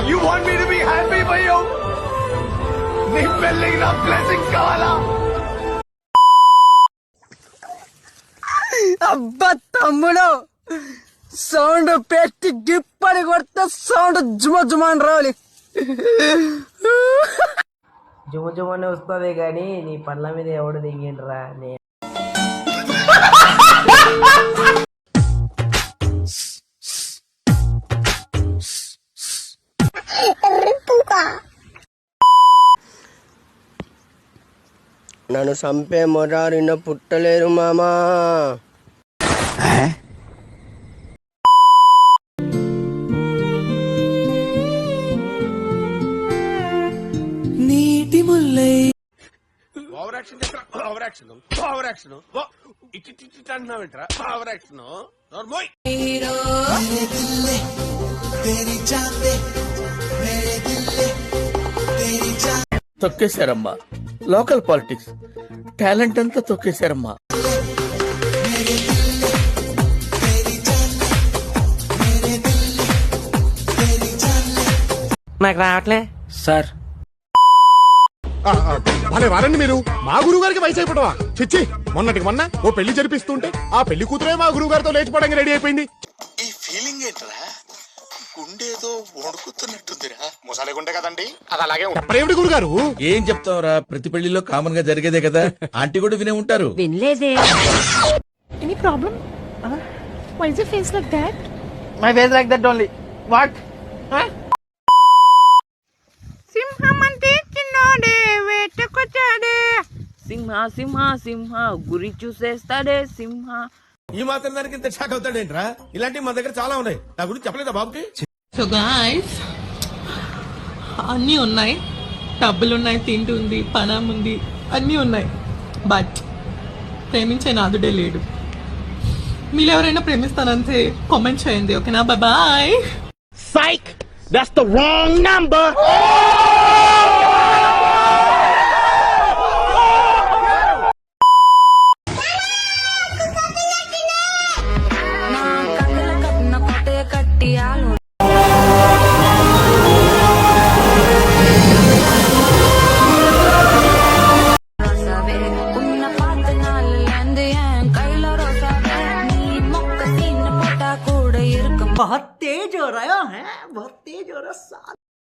You want me to be happy for you? నీ పెళ్ళికి నా బ్లెస్సింగ్స్ కావాలా? అబ్బా తమ్ముడు, సౌండ్ పెట్టి గిప్పని కొడితే సౌండ్ జుమ జుమాన్ రావాలి. జుమ జుమనే వస్తుంది కానీ నీ పళ్ళ మీద ఎవడు దిగిండ్రా? నన్ను చంపే మొరారిన పుట్టలేరు మామా. నీటి ముల్లై ఓవర్ యాక్షన్ ఇట్టి అంటున్నావేంట్రా? ఓవర్ యాక్షన్ నోర్మోయ్. తొక్కేశారమ్మా లోకల్ పాలిటిక్స్, టాలెంట్ అంతా తొక్కేశారమ్మా. నాకు రావట్లే సార్. భలే వారండి మీరు. మా గురువు గారికి వయసు అయిపోవా? చిచ్చి, మొన్నటికి మొన్న ఓ పెళ్లి జరిపిస్తుంటే ఆ పెళ్లి కూతురే మా గురువు గారితో లేచిపోవడానికి రెడీ అయిపోయింది. ఈ ఫీలింగ్ ఏంట్రా? గుండేదో వణుకుతున్నట్టుందిరా. ముసాలే గుండె కదండి, అది అలాగే ప్రేమిడి గురు గారు. ఏం చెప్తావురా, ప్రతి పెళ్లిలో కామన్ గా జరిగేదే కదా. ఆంటీ కూడా వినే ఉంటారు. వినలేదే. Any problem? Why is your face like that? My face like that only. What? సింహం అంటే చిన్నోడే వేటకొచ్చాడే. సింహ సింహ సింహ గురి చూసేస్తాడే సింహ. ఈ మాత్రం దానికి ఇంత షాక్ అవుతాడేంట్రా? ఇలాంటివి మా దగ్గర చాలా ఉన్నాయి. నా గురించి చెప్పలేదా బాబుకి? సో గాయ్స్, అన్నీ ఉన్నాయి, డబ్బులు ఉన్నాయి, తింటుంది, పనం ఉంది, అన్నీ ఉన్నాయి. బట్ ప్రేమించే నాదుడే లేడు. మీరు ఎవరైనా ప్రేమిస్తానంటే కామెంట్ చేయండి, ఓకేనా? Bye. Psych! That's the wrong number! बहुत तेज हो रहा है, बहुत तेज हो रहा है।